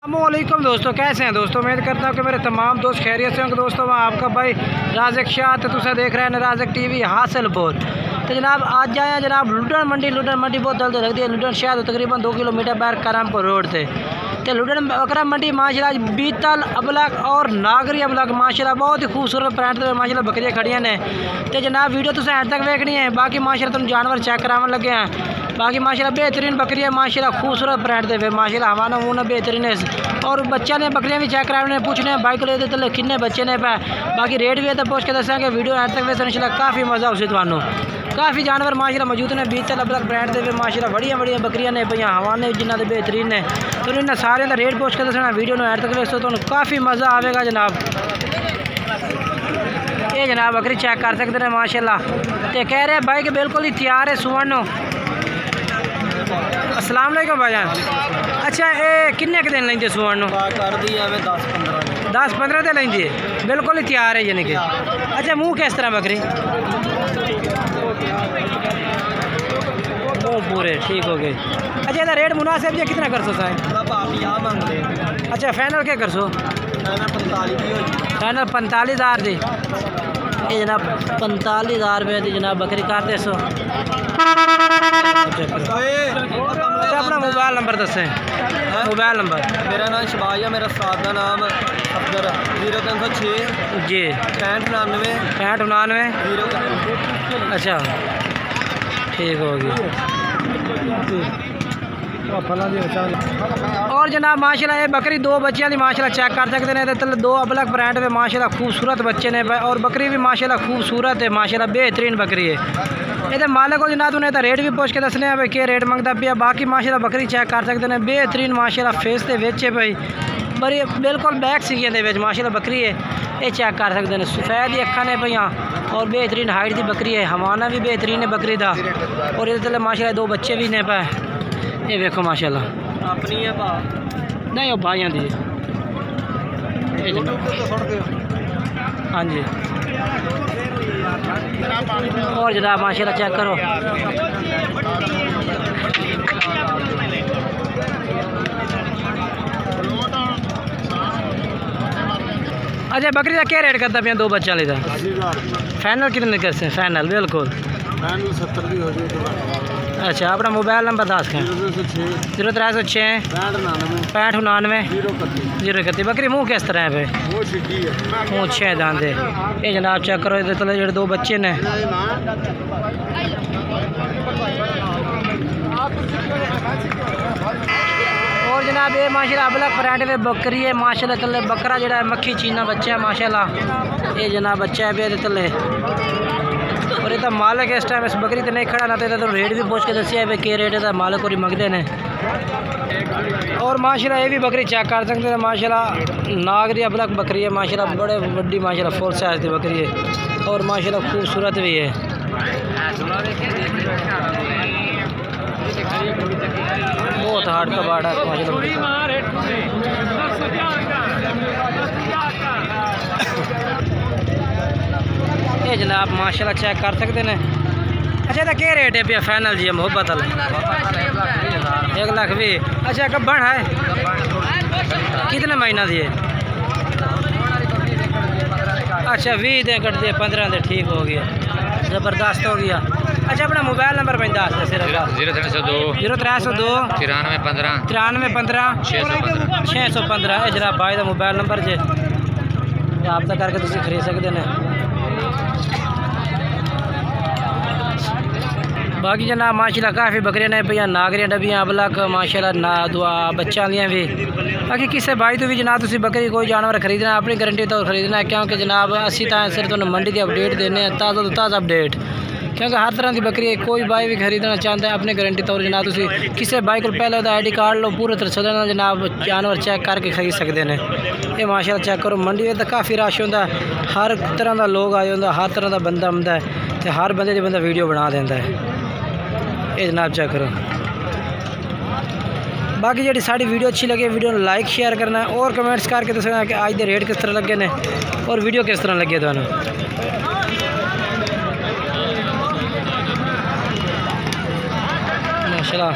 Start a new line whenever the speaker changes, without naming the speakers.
अस्सलामुअलैकुम दोस्तों, कैसे हैं दोस्तों। उम्मीद करता हूँ कि मेरे तमाम दोस्त खैरियत से होंगे। दोस्तों मैं आपका भाई राज़िक शाह, तो तुसा देख रहे हैं राज़िक टीवी हासिलपुर। तो जनाब आज आए हैं जनाब लुडन मंडी बहुत जल्द लगती है। लुडन शहर तो तकरीबन 2 किलोमीटर बाहर करमपुर रोड से। तो लुडन बकरा मंडी माशाल्लाह बीतल अबलग और नागरी अबलग माशाल्लाह बहुत ही खूबसूरत प्रिंट माशाल्लाह बकरियाँ खड़ियाँ ने। तो जनाब वीडियो तुसें एंड तक देखनी है। बाकी माशाल्लाह तुम जानवर चेक करावन लगे हैं। बाकी माशाल्लाह बेहतरीन बकरियाँ माशाल्लाह खूबसूरत प्रिंट दे माशाल्लाह हवाना मुना बेहतरीन है। और बच्चा ने बकरियाँ भी चेक कराने पूछने भाई को लेते तो किन्ने बच्चे ने पै बाकी रेट भी है तो पूछ के दसांगे। वीडियो एंड तक वैसे इंशाल्लाह काफ़ी मज़ा उसे थानू। काफ़ी जानवर माशाल्लाह मौजूद ने बीच अलग ब्रांड दे माशाल्लाह बढ़िया बढ़िया बकरियाँ ने पईयां हवाने जिन्हों के बेहतरीन ने। तो इन्होंने सारे का रेट पूछ के दसना। वीडियो में एंड तक वैसे तो काफ़ी मज़ा आएगा जनाब। ये जनाब बकरी चेक कर सकते हैं माशाल्लाह। तो कह रहे भाई कि बिल्कुल ही तैयार है सुवन। अस्सलाम वालेकुम भाईजान। अच्छा ये किन्ने के दिन लेंगे सुवन? 10-15 दिन लेंगे बिल्कुल ही तैयार है यानी कि। अच्छा मुँह किस तरह बकरी? पूरे ठीक हो गए। अच्छा ये रेट मुनासिब है कितना कर सकता है? अच्छा फाइनल क्या कर सो? फाइनल 45,000 दी। ये जनाब 45,000 रुपये की जनाब बकरी कर दे सो। अपना मोबाइल नंबर दसें। मोबाइल नंबर
मेरा नाम शबाज है, मेरा सादा नाम अफजर 0306
जी
6599
अच्छा ठीक होगी। और जनाब माशाल्लाह ये बकरी 2 बच्चों की माशाल्लाह चेक कर सकते हैं। तो 2 अलग ब्रांड में माशाल्लाह खूबसूरत बच्चे ने और बकरी भी माशाल्लाह खूबसूरत है माशाल्लाह बेहतरीन बकरी है। ये मालिक को जनाब उन्हें तो रेट भी पूछ के दसने भाई क्या रेट मंगता पिया। बाकी माशाल्लाह बकरी चेक कर सकते हैं बेहतरीन माशाल्लाह फेस के विच है भाई बड़ी बिल्कुल बैक सीगियां दे विच माशाल्लाह बकरी है। ये चेक कर सकते हैं सफ़ेद अखा ने पईयां और बेहतरीन हाइट की बकरी है। हवाना भी बेहतरीन है बकरी का। और ये माशाल्लाह 2 बच्चे भी ने पाए। ये देखो माशाल्लाह
अपनी है भा
नहीं वो भाइयों दी। हाँ जी और जनाब माशाल्लाह चेक करो। अच्छा बकरी का क्या रेट करता पिया 2 बच्चा लेता? फाइनल कितने करते हैं? फाइनल बिल्कुल
70 भी हो जाए।
अच्छा अपना मोबाइल नंबर दस है? 0306 6599 031। बकरी मुँह किस तरह है भाई? मुँह 6 दांत है। ये जनाब चेक करो ये जो 2 बच्चे ने। और जनाब ये माशाल्लाह अबलग ब्रांड में बकरी है माशाल्लाह। तले बकरा जड़ा है मक्खी चीना बच्चा है माशाल्लाह। ये जनाब बच्चा है पे तले। और ये मालिक इस टाइम इस बकरी तो नहीं खड़ा ना तो रेट भी पूछ के दसिया है क्या रेट है मालिक और मंगते हैं। और माशाल्लाह ये भी बकरी चेक कर सकते हैं माशाल्लाह नागरी अबलग बकरी है माशाल्लाह बड़े बड़ी माशाल्लाह फुल साइज की बकरी है और माशाल्लाह खूबसूरत भी है। बहुत हार्ड का बाड़ा ये जनाब माशाल्लाह चेक कर सकते हैं। अच्छा तो क्या रेट है भैया फाइनल जी? मोहब्बत 1,20,000। अच्छा गब्बन है कितने महीना दिए? अच्छा 20 दिन कट दिए 15 दिन ठीक हो गया ज़बरदस्त हो गया। अच्छा अपना मोबाइल नंबर 0302 9302 9315 615 है जनाब भाई का मोबाइल नंबर जे रब्ता करके तुम खरीद सकते हैं। बाकी जनाब माशाल्लाह काफ़ी बकरियां ने पईयां नागरियां डबियां अबलग माशाल्लाह ना दुआ बच्चा लियां भी। बाकी किसी भाई तो भी जनाब तुम बकरी कोई जानवर खरीदना अपनी गारंटी तो खरीदना है क्योंकि जनाब असी तो सिर्फ तुम मंडी की अपडेट देने ताज़ा तो ताज़ा अपडेट क्योंकि हर तरह की बकरी है। कोई भाई भी खरीदना चाहता है अपनी गारंटी तौर जनाब तुम किसी भाई को पहले तो ID कार्ड लो पूरे तरह से जनाब जानवर चेक करके खरीद सकते हैं। ये माशाल्लाह चेक करो मंडी में तो काफ़ी रश होता है हर तरह का लोग आए होंगे हर तरह का बंदा आंदा है तो हर बंदे की बंदा वीडियो बना देता है। ये जनाब चेक करो। बाकी जी साड़ी वीडियो अच्छी लगे वीडियो लाइक शेयर करना है और कमेंट्स करके दसना कि आज के रेट किस तरह लगे ने और वीडियो किस तरह लगे थानू। माशाल्लाह